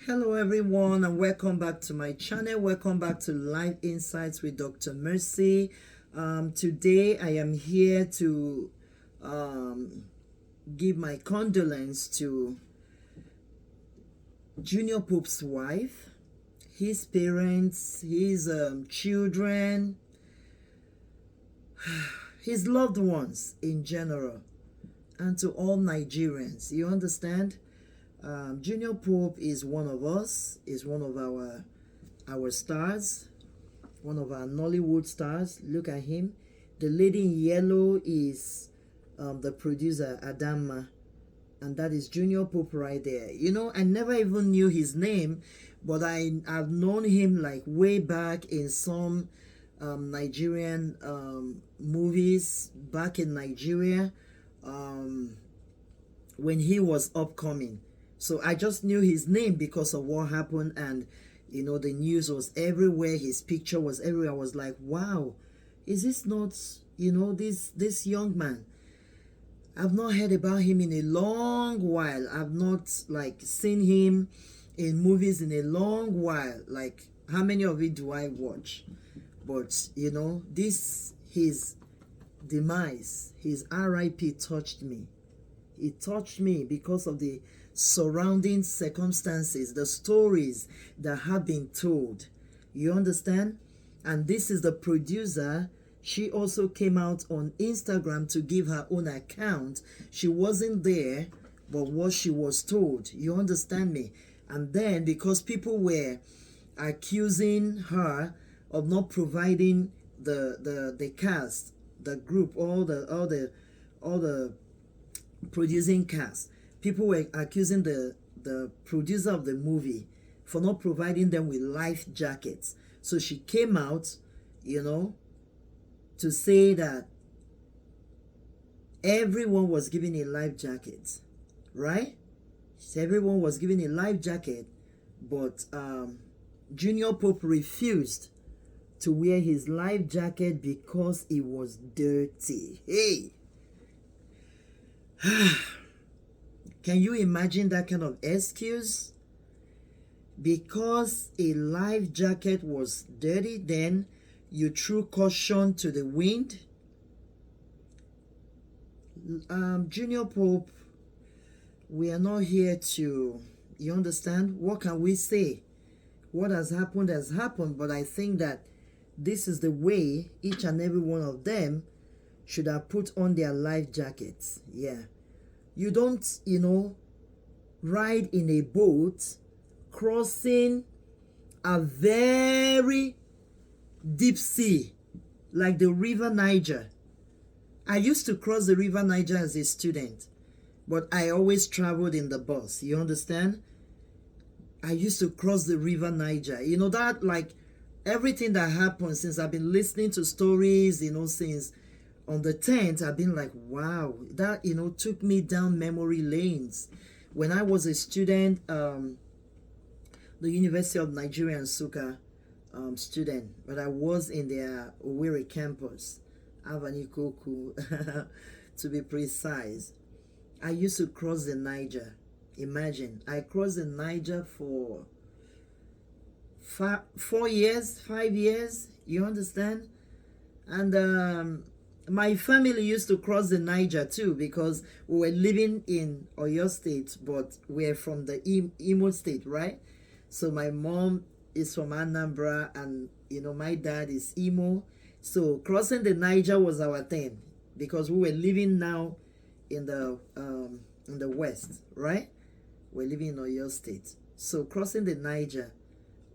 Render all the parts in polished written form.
Hello everyone and welcome back to my channel. Welcome back to Life Insights with Dr. Mercy. Today I am here to give my condolence to Junior Pope's wife, his parents, his children, his loved ones in general, and to all Nigerians. You understand? Junior Pope is one of us, is one of our stars, one of our Nollywood stars. Look at him. The lady in yellow is the producer, Adama, and that is Junior Pope right there. You know, I never even knew his name, but I've known him like way back in some Nigerian movies back in Nigeria when he was upcoming. So I just knew his name because of what happened, and you know the news was everywhere, his picture was everywhere. I was like, wow, is this not, you know, this young man? I've not heard about him in a long while. I've not like seen him in movies in a long while. Like, how many of it do I watch? But you know, his demise, his RIP touched me. It touched me because of the surrounding circumstances, the stories that have been told. You understand? And this is the producer. She also came out on Instagram to give her own account. She wasn't there, but what she was told. You understand me? And then because people were accusing her of not providing the cast, the group, all the producing cast, people were accusing the producer of the movie for not providing them with life jackets. So she came out, you know, to say that everyone was given a life jacket, right? Everyone was given a life jacket, but Junior Pope refused to wear his life jacket because it was dirty. Hey! Can you imagine that kind of excuse? Because a life jacket was dirty, then you threw caution to the wind? Junior Pope, we are not here to, you understand? What can we say? What has happened, but I think that this is the way each and every one of them should have put on their life jackets. Yeah. You don't, you know, ride in a boat crossing a very deep sea like the River Niger. I used to cross the River Niger as a student, but I always traveled in the bus. You understand? I used to cross the River Niger. You know that, like, everything that happened since I've been listening to stories, you know, since on the 10th, I've been like, wow, that, you know, took me down memory lanes. When I was a student, the University of Nigeria, Nsukka student, but I was in their Owerri campus, Avanikoku, to be precise. I used to cross the Niger. Imagine, I crossed the Niger for 4 years, 5 years, you understand? And my family used to cross the Niger too because we were living in Oyo State, but we're from the Imo State, right? So my mom is from Anambra and, you know, my dad is Imo. So crossing the Niger was our thing because we were living now in the west, right? We're living in Oyo State. So crossing the Niger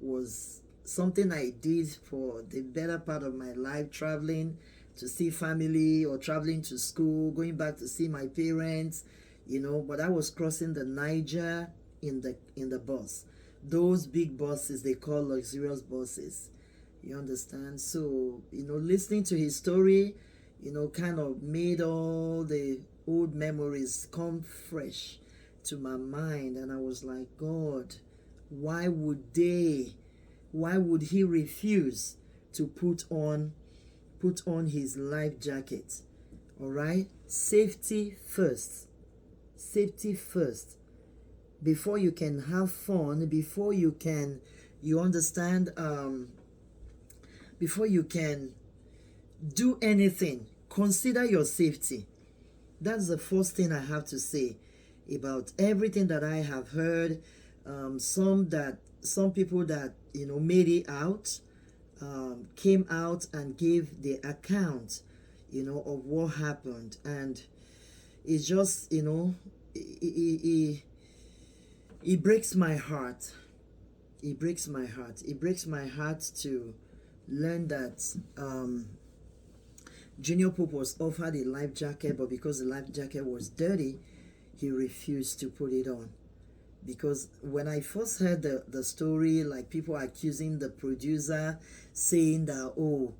was something I did for the better part of my life, traveling to see family or traveling to school, going back to see my parents, you know. But I was crossing the Niger in the bus. Those big buses they call luxurious buses. You understand? So, you know, listening to his story, you know, kind of made all the old memories come fresh to my mind, and I was like, God, why would he refuse to put on his life jacket? All right, safety first. before you can have fun, before you can, you understand, before you can do anything, consider your safety. That's the first thing I have to say about everything that I have heard. Some people that made it out, came out and gave the account of what happened, and it's just it breaks my heart. It breaks my heart. It breaks my heart to learn that Junior Pope was offered a life jacket, but because the life jacket was dirty, he refused to put it on. Because when I first heard the story, like people accusing the producer, saying that, oh,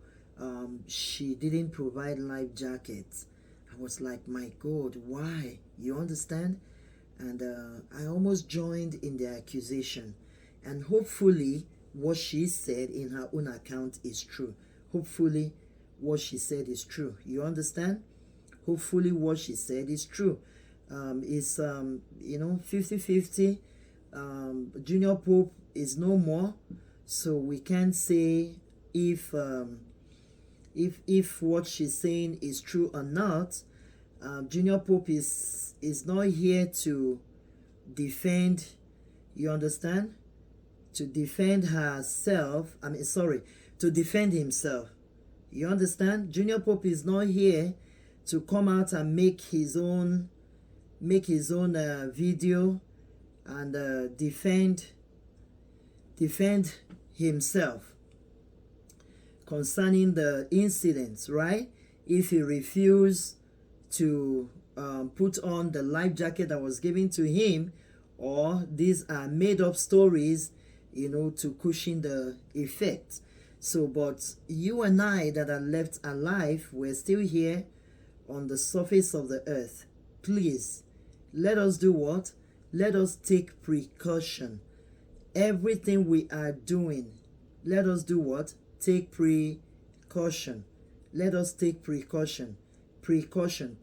she didn't provide life jackets, I was like, my God, why? You understand? And I almost joined in the accusation. And hopefully what she said in her own account is true. Hopefully what she said is true. You understand? Hopefully what she said is true. It's 50-50. Junior Pope is no more, so we can't say if what she's saying is true or not. Junior Pope is not here to defend, you understand, to defend herself. To defend himself. You understand? Junior Pope is not here to come out and make his own video and defend himself concerning the incidents, right? If he refused to put on the life jacket that was given to him, or these are made up stories, to cushion the effect. So, but you and I that are left alive, we're still here on the surface of the earth. Please, let us do what? Let us take precaution. Everything we are doing, let us do what? Take precaution. Let us take precaution. Precaution.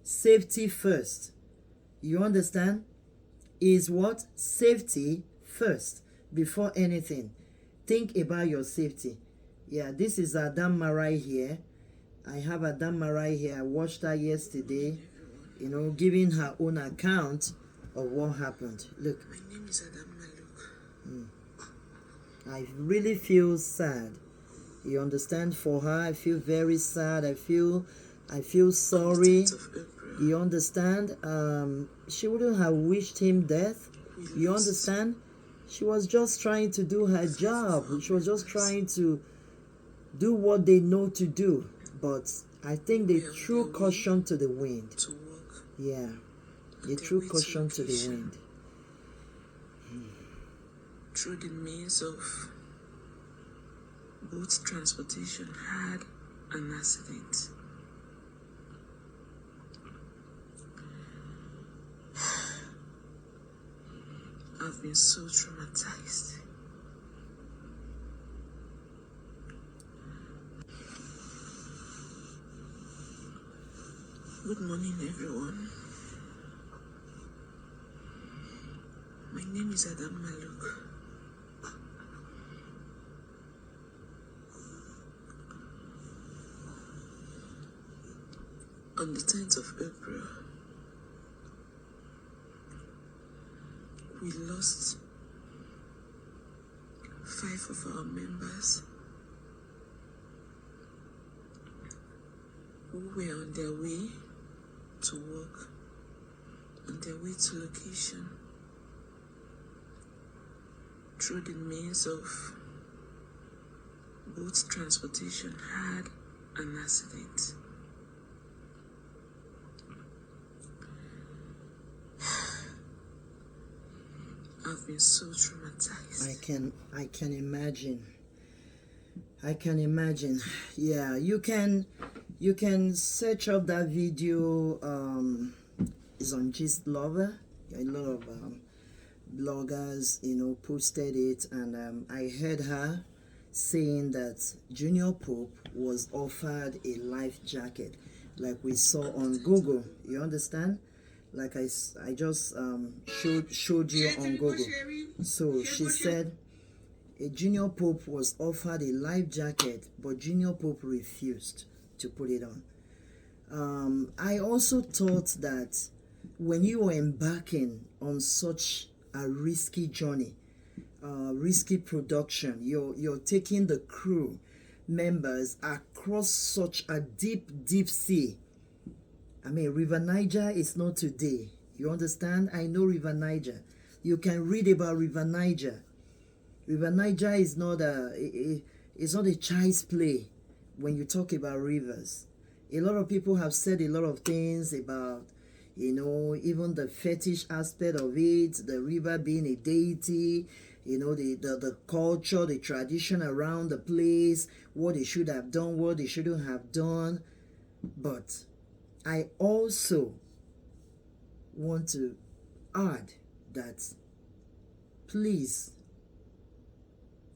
Safety first. You understand? Is what? Safety first before anything. Think about your safety. Yeah, this is Adam Marai here. I have Adam Marai here. I watched her yesterday, giving her own account of what happened. Look. My name is Adam Maluk. I really feel sad. You understand? For her, I feel very sad. I feel sorry. You understand? She wouldn't have wished him death. You understand? She was just trying to do her job. She was just trying to do what they know to do. But I think they threw caution to the wind. Yeah. They threw caution to the wind. Through the means of boat transportation had an accident. I've been so traumatized. Good morning, everyone. My name is Adam Maluk. On the 10th of April, we lost 5 of our members who were on their way to work, on their way to location, through the means of boat transportation had an accident. I've been so traumatized. I can imagine. I can imagine. Yeah, you can search up that video. It's on Gist Lover. A lot of bloggers, posted it, and I heard her saying that Junior Pope was offered a life jacket, like we saw on Google. You understand? like I just showed you on Google. So she said a junior pope was offered a life jacket, but junior pope refused to put it on. I also thought that when you are embarking on such a risky journey, risky production, you're taking the crew members across such a deep sea. I mean, River Niger is not today. You understand? I know River Niger. You can read about River Niger. River Niger is not it's not a child's play when you talk about rivers. A lot of people have said a lot of things about, even the fetish aspect of it, the river being a deity, the culture, the tradition around the place, what they should have done, what they shouldn't have done. But I also want to add that, please,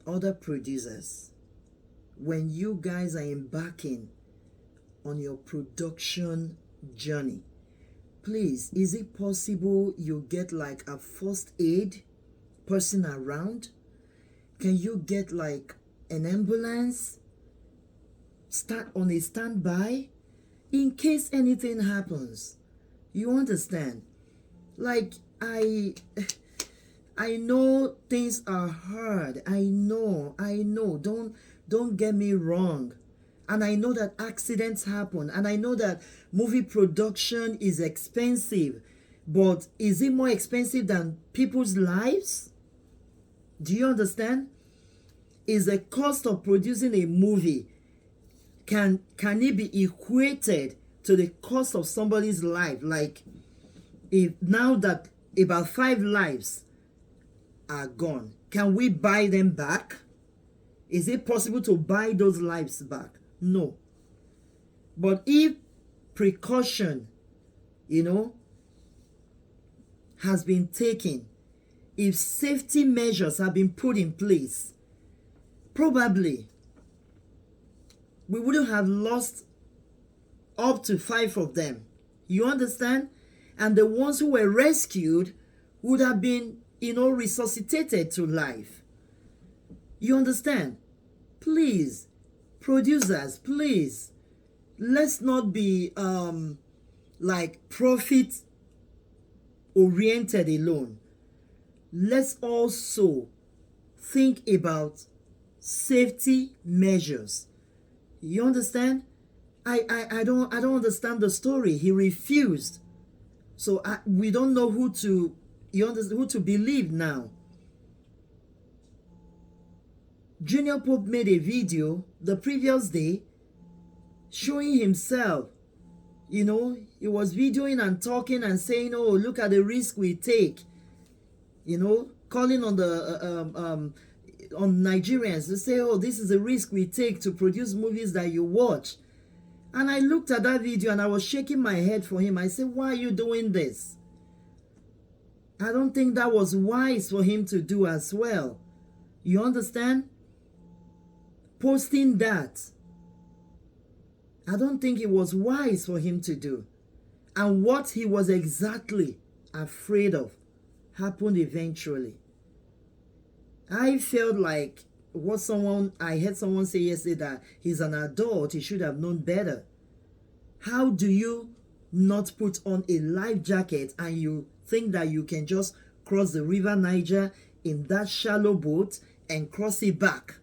other producers, when you guys are embarking on your production journey, please, is it possible you get like a first aid person around? Can you get like an ambulance start on a standby in case anything happens? You understand? Like, I know things are hard. I know. Don't get me wrong. And I know that accidents happen. And I know that movie production is expensive. But is it more expensive than people's lives? Do you understand? Is the cost of producing a movie, can it be equated to the cost of somebody's life? Like, if now that about 5 lives are gone, can we buy them back? Is it possible to buy those lives back? No. But if precaution, has been taken, if safety measures have been put in place, probably we wouldn't have lost up to 5 of them. You understand? And the ones who were rescued would have been, resuscitated to life. You understand? Please, producers, please, let's not be like profit oriented alone. Let's also think about safety measures. You understand? I don't understand the story. He refused. So we don't know who to believe now. Junior Pope made a video the previous day showing himself. He was videoing and talking and saying, "Oh, look at the risk we take." Calling on the on Nigerians to say, "Oh, this is a risk we take to produce movies that you watch." And I looked at that video and I was shaking my head for him. I said, "Why are you doing this?" I don't think that was wise for him to do as well. You understand? Posting that, I don't think it was wise for him to do. And what he was exactly afraid of happened eventually. I felt like I heard someone say yesterday, that he's an adult, he should have known better. How do you not put on a life jacket and you think that you can just cross the River Niger in that shallow boat and cross it back?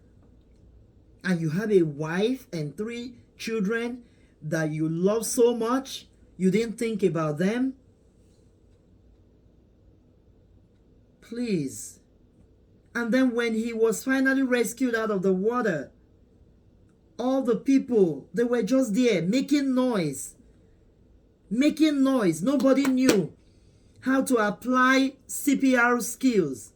And you have a wife and 3 children that you love so much, you didn't think about them? Please. And then when he was finally rescued out of the water, all the people, they were just there making noise. Nobody knew how to apply CPR skills.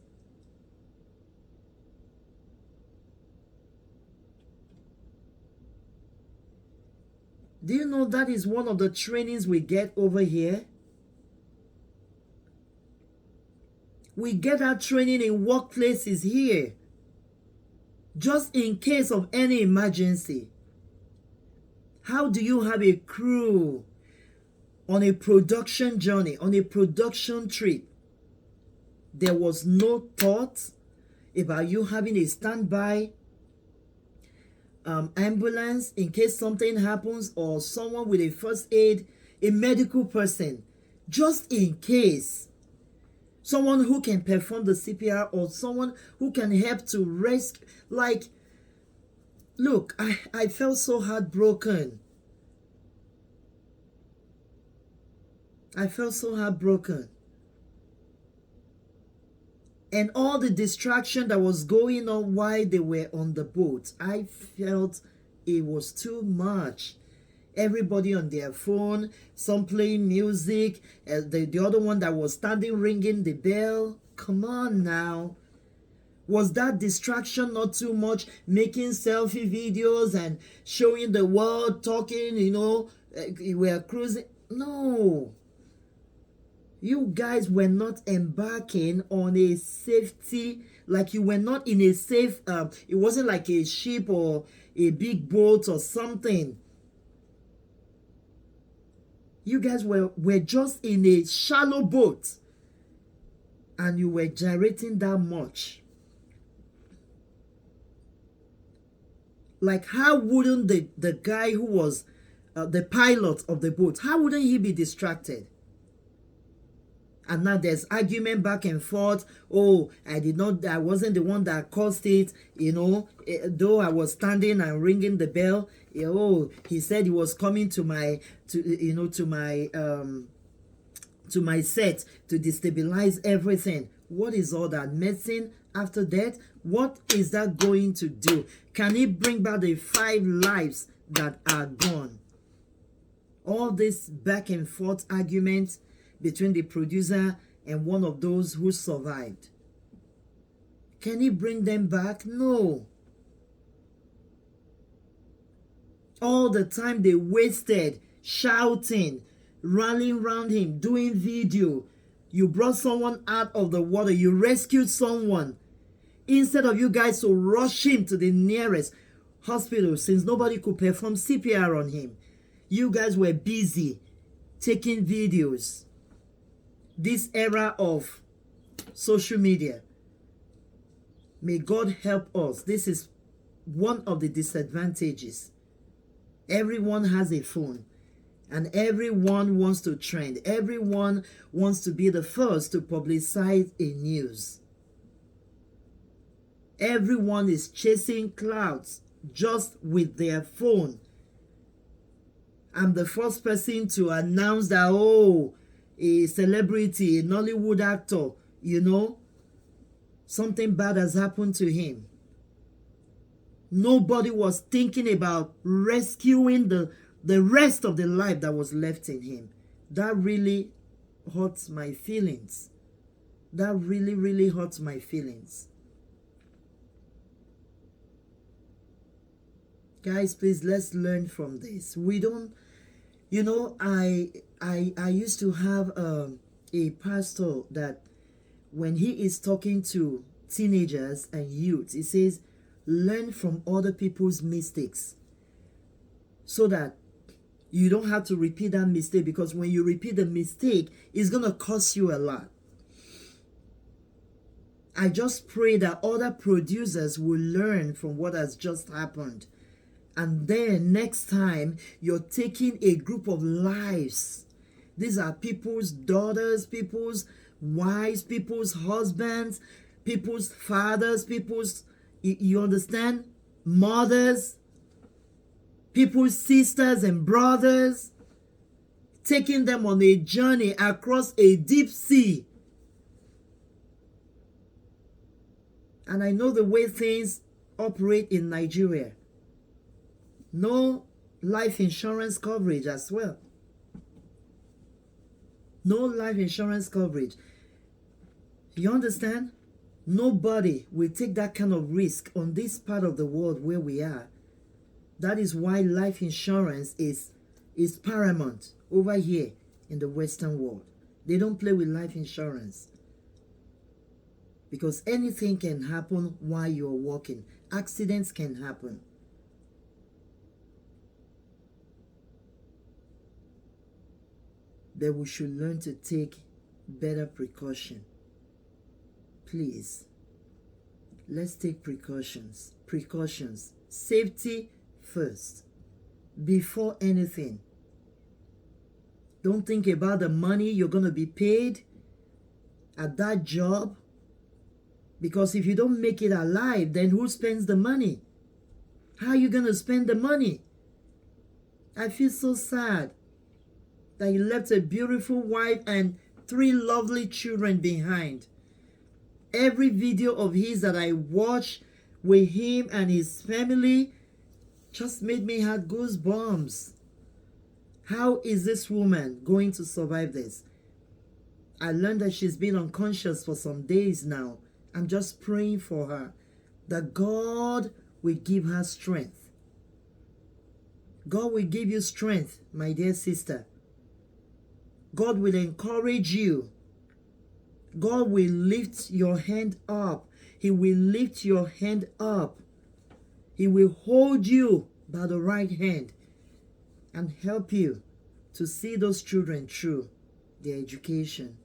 Do you know that is one of the trainings we get over here? We get our training in workplaces here, just in case of any emergency. How do you have a crew on a production journey, on a production trip. There was no thought about you having a standby ambulance in case something happens, or someone with a first aid, a medical person, just in case. Someone who can perform the CPR, or someone who can help to rescue. Like, look, I felt so heartbroken. I felt so heartbroken. And all the distraction that was going on while they were on the boat, I felt it was too much. Everybody on their phone, some playing music, the other one that was standing ringing the bell. Come on now. Was that distraction not too much? Making selfie videos and showing the world, talking, we're cruising. No. You guys were not embarking on a safety, like you were not in a safe, it wasn't like a ship or a big boat or something. You guys were just in a shallow boat, and you were gyrating that much. Like, how wouldn't the guy who was the pilot of the boat, how wouldn't he be distracted? And now there's argument back and forth. Oh, I wasn't the one that caused it, though I was standing and ringing the bell. Oh, he said he was coming to my set to destabilize everything. What is all that? Medicine after death? What is that going to do? Can it bring back the 5 lives that are gone? All this back and forth argument between the producer and one of those who survived. Can he bring them back? No. All the time they wasted shouting, rallying around him, doing video. You brought someone out of the water. You rescued someone. Instead of you guys to rush him to the nearest hospital, since nobody could perform CPR on him, you guys were busy taking videos. This era of social media, may God help us. This is one of the disadvantages. Everyone has a phone, and everyone wants to trend. Everyone wants to be the first to publicize a news. Everyone is chasing clouds just with their phone. I'm the first person to announce that, oh, a celebrity, a Nollywood actor, something bad has happened to him. Nobody was thinking about rescuing the rest of the life that was left in him. That really hurts my feelings. That really, really hurts my feelings. Guys, please, let's learn from this. We don't, I used to have a pastor that when he is talking to teenagers and youth, he says, learn from other people's mistakes so that you don't have to repeat that mistake, because when you repeat the mistake, it's going to cost you a lot. I just pray that other producers will learn from what has just happened. And then next time you're taking a group of lives, these are people's daughters, people's wives, people's husbands, people's fathers, people's, you understand, mothers, people's sisters and brothers, taking them on a journey across a deep sea. And I know the way things operate in Nigeria. No life insurance coverage as well. No life insurance coverage. You understand? Nobody will take that kind of risk on this part of the world where we are. That is why life insurance is paramount over here in the Western world. They don't play with life insurance, because anything can happen while you're walking. Accidents can happen. that we should learn to take better precaution. Please, let's take precautions. Precautions. Safety first. Before anything. Don't think about the money you're going to be paid at that job. Because if you don't make it alive, then who spends the money? How are you going to spend the money? I feel so sad that he left a beautiful wife and 3 lovely children behind. Every video of his that I watched with him and his family just made me have goosebumps. How is this woman going to survive this? I learned that she's been unconscious for some days now. I'm just praying for her, that God will give her strength. God will give you strength, my dear sister. God will encourage you. God will lift your hand up. He will lift your hand up. He will hold you by the right hand and help you to see those children through their education.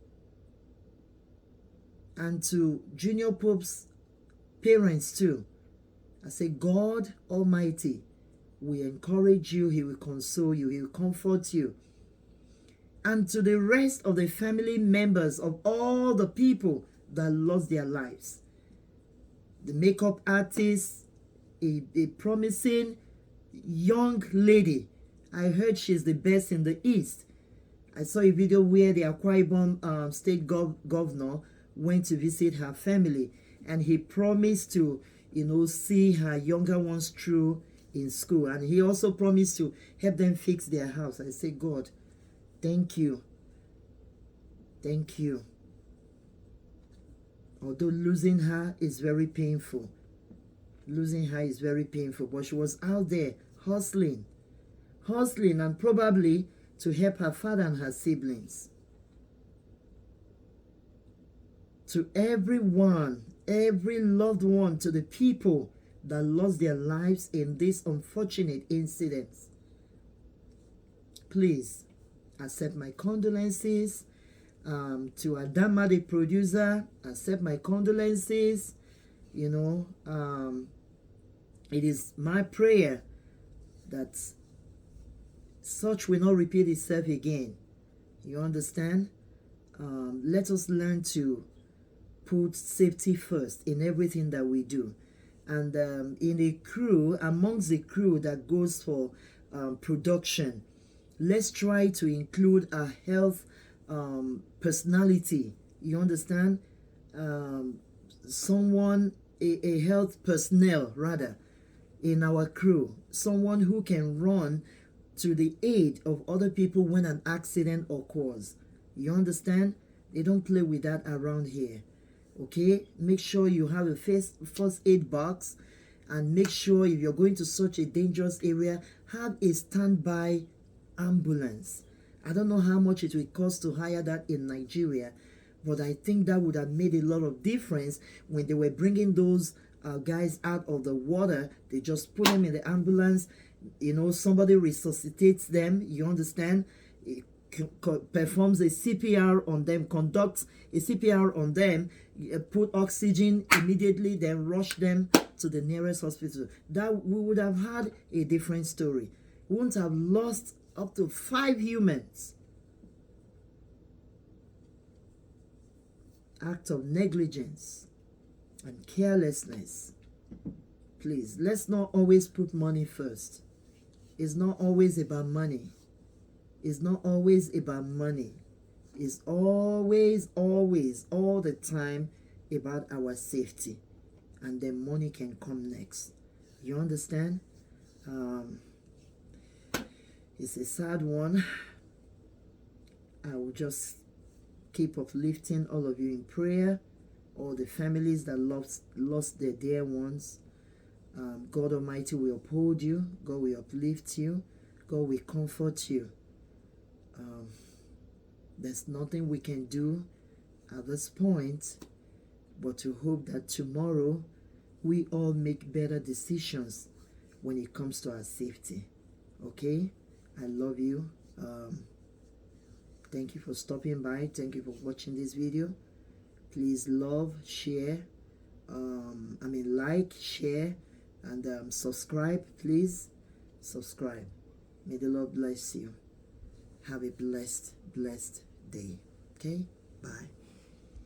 And to Junior Pope's parents too, I say, God Almighty will encourage you. He will console you. He will comfort you. And to the rest of the family members of all the people that lost their lives. The makeup artist, a promising young lady. I heard she's the best in the East. I saw a video where the Akwa Ibom state governor went to visit her family, and he promised to, see her younger ones through in school, and he also promised to help them fix their house. I say, God, thank you. Thank you. Although losing her is very painful. Losing her is very painful, but she was out there hustling, and probably to help her father and her siblings. To everyone, every loved one, to the people that lost their lives in this unfortunate incident, please accept my condolences. To Adama, the producer, accept my condolences. It is my prayer that such will not repeat itself again. You understand? Let us learn to put safety first in everything that we do. And in a crew, amongst the crew that goes for production, let's try to include a health personality. You understand? Someone, a health personnel rather, in our crew. Someone who can run to the aid of other people when an accident occurs. You understand? They don't play with that around here. Okay, make sure you have a first aid box, and make sure if you're going to such a dangerous area, have a standby ambulance. I don't know how much it will cost to hire that in Nigeria, but I think that would have made a lot of difference when they were bringing those guys out of the water. They just put them in the ambulance. Somebody resuscitates them. You understand? Performs a CPR on them, conducts a CPR on them, put oxygen immediately, then rush them to the nearest hospital. That we would have had a different story. We wouldn't have lost up to 5 humans. Act of negligence and carelessness. Please, let's not always put money first. It's not always about money. It's not always about money. It's always, all the time about our safety. And then money can come next. You understand? It's a sad one. I will just keep uplifting all of you in prayer. All the families that lost their dear ones. God Almighty will uphold you. God will uplift you. God will comfort you. There's nothing we can do at this point but to hope that tomorrow we all make better decisions when it comes to our safety. Okay? I love you. Thank you for stopping by. Thank you for watching this video. Please love, share, like, share, and subscribe. Please subscribe. May the Lord bless you. Have a blessed day. Okay? Bye.